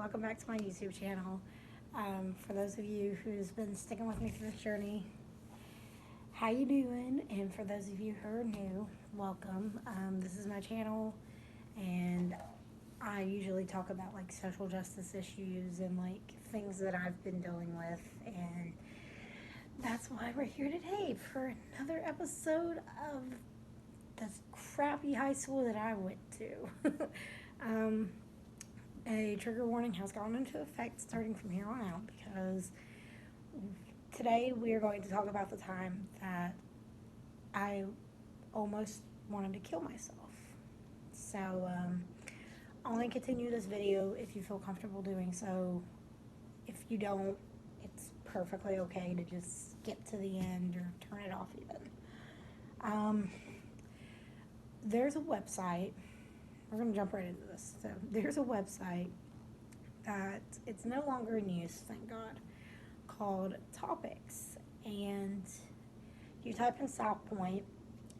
welcome back to my YouTube channel. For those of you who's been sticking with me through this journey, how you doing? And for those of you who are new, welcome. This is my channel, and I usually talk about like social justice issues and like things that I've been dealing with, and that's why we're here today for another episode of this crappy high school that I went to. A trigger warning has gone into effect starting from here on out because today we are going to talk about the time that I almost wanted to kill myself. So, I'll only continue this video if you feel comfortable doing so. If you don't, it's perfectly okay to just skip to the end or turn it off even. There's a website. We're going to jump right into this. So there's a website that it's no longer in use, thank God, called Topics. And you type in South Point,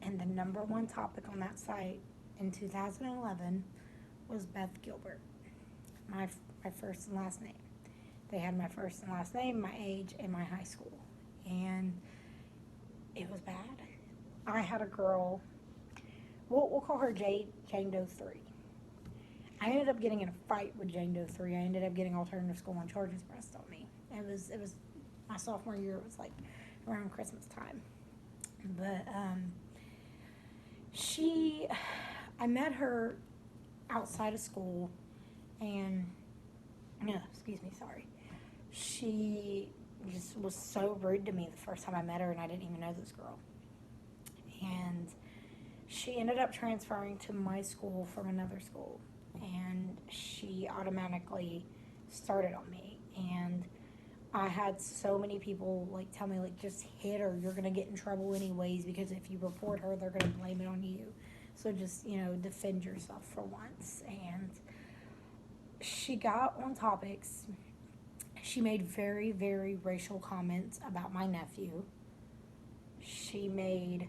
and the number one topic on that site in 2011 was Beth Gilbert, my first and last name. They had my first and last name, my age, and my high school. And it was bad. I had a girl, we'll call her Jane Doe 3. I ended up getting in a fight with Jane Doe 3. I ended up getting alternative school on charges pressed on me. It was my sophomore year. It was like around Christmas time. But I met her outside of school, and no, excuse me, sorry. She just was so rude to me the first time I met her, and I didn't even know this girl. And she ended up transferring to my school from another school, and she automatically started on me. And I had so many people like tell me like, just hit her, you're gonna get in trouble anyways, because if you report her, they're gonna blame it on you. So just, defend yourself for once. And she got on Topics. She made very, very racial comments about my nephew. She made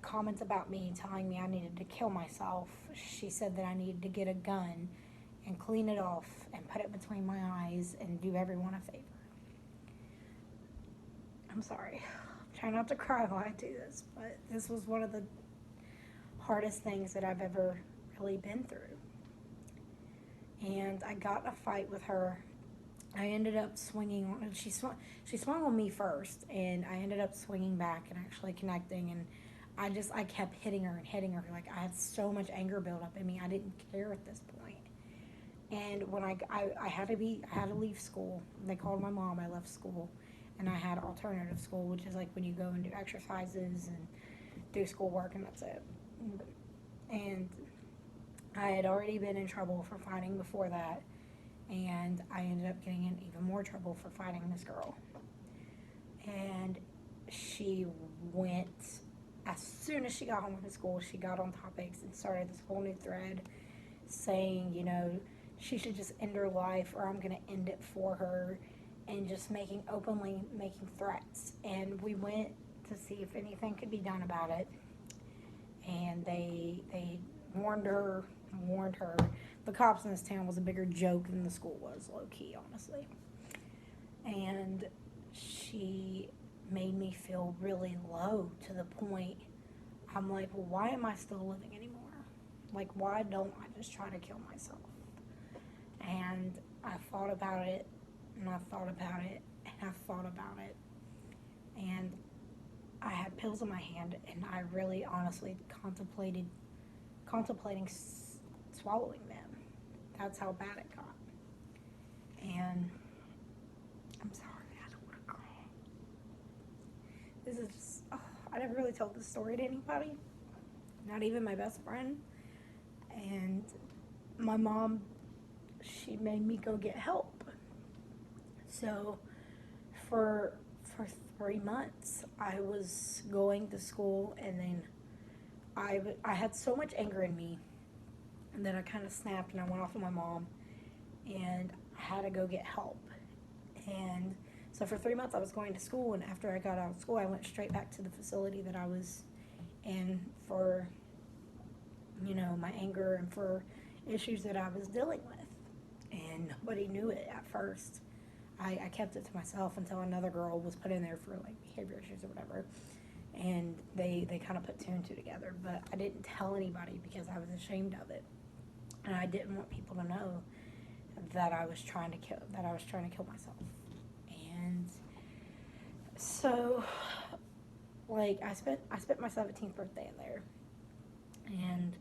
comments about me, telling me I needed to kill myself. She said that I needed to get a gun and clean it off and put it between my eyes and do everyone a favor. I'm sorry. Try not to cry while I do this, but this was one of the hardest things that I've ever really been through. And I got in a fight with her. I ended up swinging on, she swung on me first, and I ended up swinging back and actually connecting, and I kept hitting her and hitting her. Like, I had so much anger built up in me, I didn't care at this point. And when I had to leave school. They called my mom, I left school, and I had alternative school, which is like when you go and do exercises and do schoolwork, and that's it. And I had already been in trouble for fighting before that, and I ended up getting in even more trouble for fighting this girl. And she went, as soon as she got home from school, she got on Topics and started this whole new thread saying, she should just end her life or I'm going to end it for her, and just openly making threats. And we went to see if anything could be done about it, and they warned her. The cops in this town was a bigger joke than the school was, low-key, honestly. And she made me feel really low, to the point I'm like, well, why am I still living anymore? Like, why don't I just try to kill myself? And I thought about it, and I thought about it, and I thought about it. And I had pills in my hand, and I really honestly contemplating swallowing them. That's how bad it got. And I'm sorry, I don't want to cry. This is just, I never really told this story to anybody, not even my best friend. And my mom, she made me go get help. So for 3 months, I was going to school, and then I had so much anger in me, and then I kind of snapped, and I went off with my mom, and I had to go get help. And so for 3 months I was going to school, and after I got out of school, I went straight back to the facility that I was in for, my anger and for issues that I was dealing with. And nobody knew it at first. I kept it to myself until another girl was put in there for like behavior issues or whatever. And they kind of put two and two together. But I didn't tell anybody because I was ashamed of it. And I didn't want people to know that I was trying to kill myself. And so like I spent my 17th birthday in there, and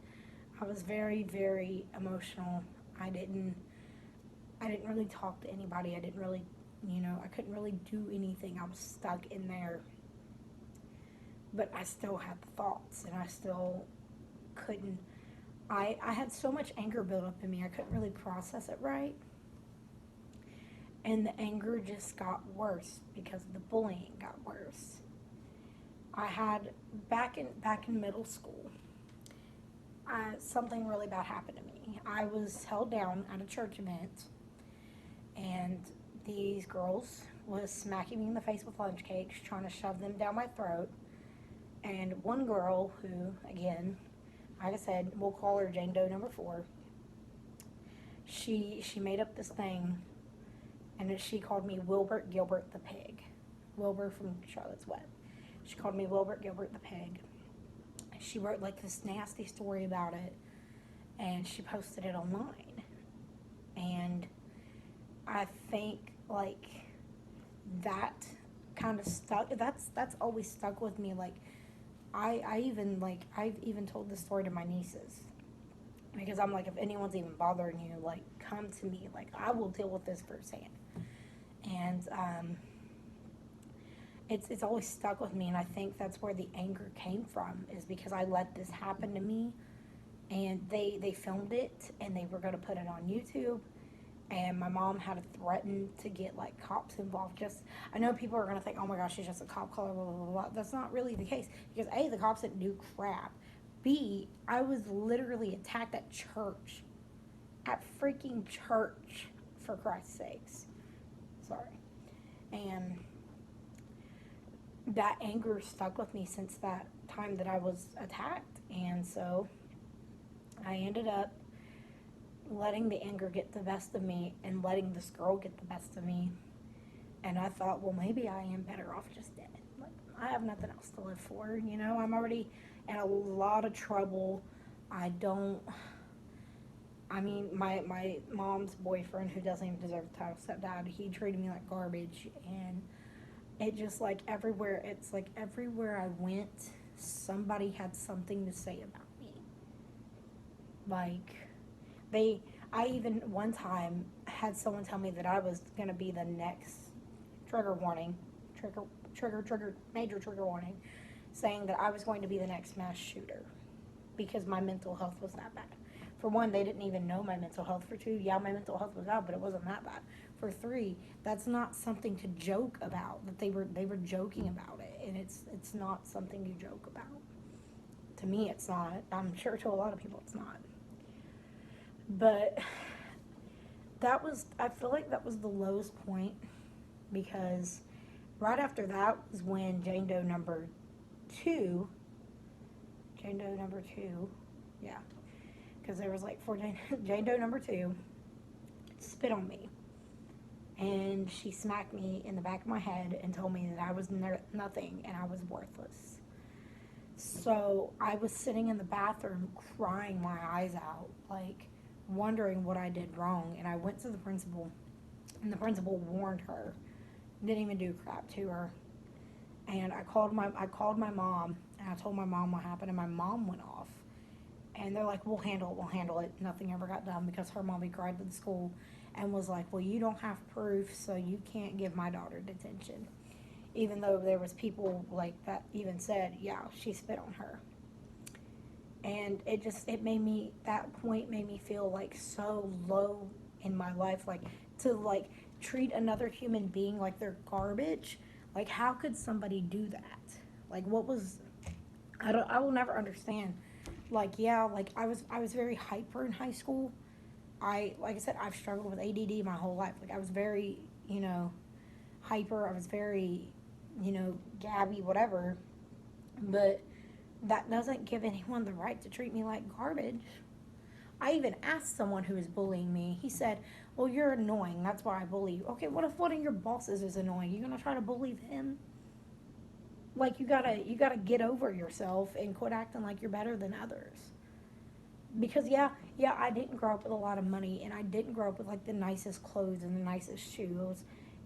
I was very, very emotional. I didn't really talk to anybody. I didn't really, I couldn't really do anything. I was stuck in there. But I still had the thoughts, and I still couldn't. I had so much anger built up in me, I couldn't really process it right. And the anger just got worse because the bullying got worse. I had back in middle school, something really bad happened to me. I was held down at a church event, and these girls was smacking me in the face with lunch cakes, trying to shove them down my throat. And one girl who, again, like I said, we'll call her Jane Doe number 4. She made up this thing, and she called me Wilbert Gilbert the pig. Wilbur from Charlotte's Web. She called me Wilbert Gilbert the pig. She wrote like this nasty story about it, and she posted it online. And I think like that kind of stuck. That's always stuck with me. Like I've even told this story to my nieces, because I'm like, if anyone's even bothering you, like come to me. Like I will deal with this firsthand. And it's always stuck with me, and I think that's where the anger came from, is because I let this happen to me, and they filmed it, and they were going to put it on YouTube, and my mom had to threaten to get like cops involved. Just, I know people are going to think, oh my gosh, she's just a cop caller, blah, blah, blah, blah. That's not really the case, because A, the cops didn't do crap. B, I was literally attacked at church, at freaking church, for Christ's sakes. Sorry. And that anger stuck with me since that time that I was attacked. And so I ended up letting the anger get the best of me and letting this girl get the best of me. And I thought, well, maybe I am better off just dead. Like, I have nothing else to live for, I'm already in a lot of trouble. My mom's boyfriend, who doesn't even deserve the title stepdad, he treated me like garbage. And it just like everywhere I went, somebody had something to say about me. Like, I even one time had someone tell me that I was going to be the next major trigger warning, saying that I was going to be the next mass shooter because my mental health was that bad. For one, they didn't even know my mental health. For two, yeah, my mental health was out, but it wasn't that bad. For three, that's not something to joke about. That they were joking about it, and it's not something you joke about. To me, it's not. I'm sure to a lot of people, it's not. But I feel like that was the lowest point, because right after that was when Jane Doe number 2, yeah, because there was like 4 Jane Doe number 2 spit on me, and she smacked me in the back of my head and told me that I was nothing and I was worthless. So I was sitting in the bathroom crying my eyes out, like wondering what I did wrong, and I went to the principal, and the principal warned her, didn't even do crap to her. And I called my mom, and I told my mom what happened, and my mom went off. And they're like, we'll handle it. Nothing ever got done, because her mommy cried to the school and was like, well, you don't have proof, so you can't give my daughter detention. Even though there was people like that even said, yeah, she spit on her. And that point made me feel like so low in my life, like to like treat another human being like they're garbage. Like, how could somebody do that? Like, I will never understand. Like, yeah, like I was very hyper in high school. Like I said, I've struggled with ADD my whole life. Like, I was very, hyper. I was very, gabby, whatever. But that doesn't give anyone the right to treat me like garbage. I even asked someone who was bullying me. He said, "Well, you're annoying. That's why I bully you." Okay, what if one of your bosses is annoying? You gonna try to bully them? Like you gotta get over yourself and quit acting like you're better than others. Because yeah, I didn't grow up with a lot of money, and I didn't grow up with like the nicest clothes and the nicest shoes,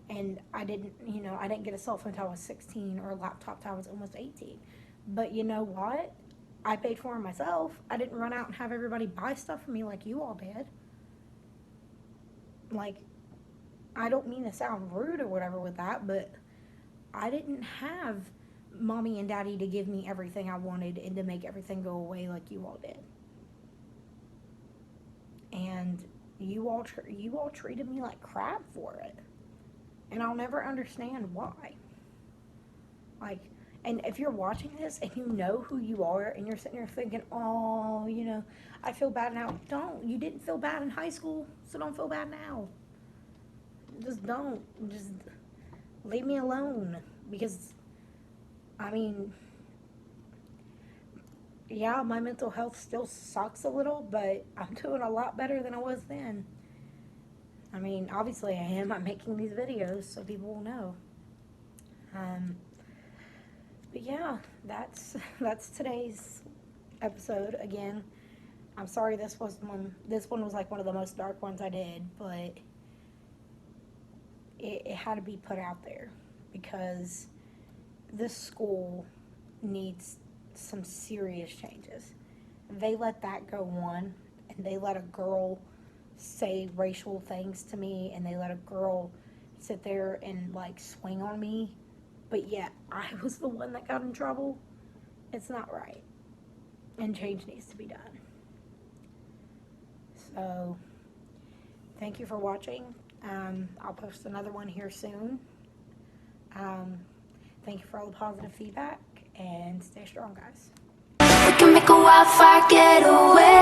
and I didn't get a cell phone until I was 16 or a laptop until I was almost 18. But you know what? I paid for it myself. I didn't run out and have everybody buy stuff for me like you all did. Like, I don't mean to sound rude or whatever with that, but I didn't have mommy and daddy to give me everything I wanted and to make everything go away like you all did. And you all treated me like crap for it, and I'll never understand why. Like, and if you're watching this and you know who you are and you're sitting there thinking, oh, I feel bad now. Don't. You didn't feel bad in high school, so don't feel bad now. Just don't. Just leave me alone. Because, I mean, yeah, my mental health still sucks a little, but I'm doing a lot better than I was then. I mean, obviously I am. I'm making these videos so people will know. Um, but yeah, that's today's episode. Again, I'm sorry this one was like one of the most dark ones I did, but it had to be put out there because this school needs some serious changes. They let that go on, and they let a girl say racial things to me, and they let a girl sit there and like swing on me, but yet I was the one that got in trouble. It's not right, and change needs to be done. So, thank you for watching. I'll post another one here soon. Um, Thank you for all the positive feedback, and stay strong, guys. We can make a wildfire get away.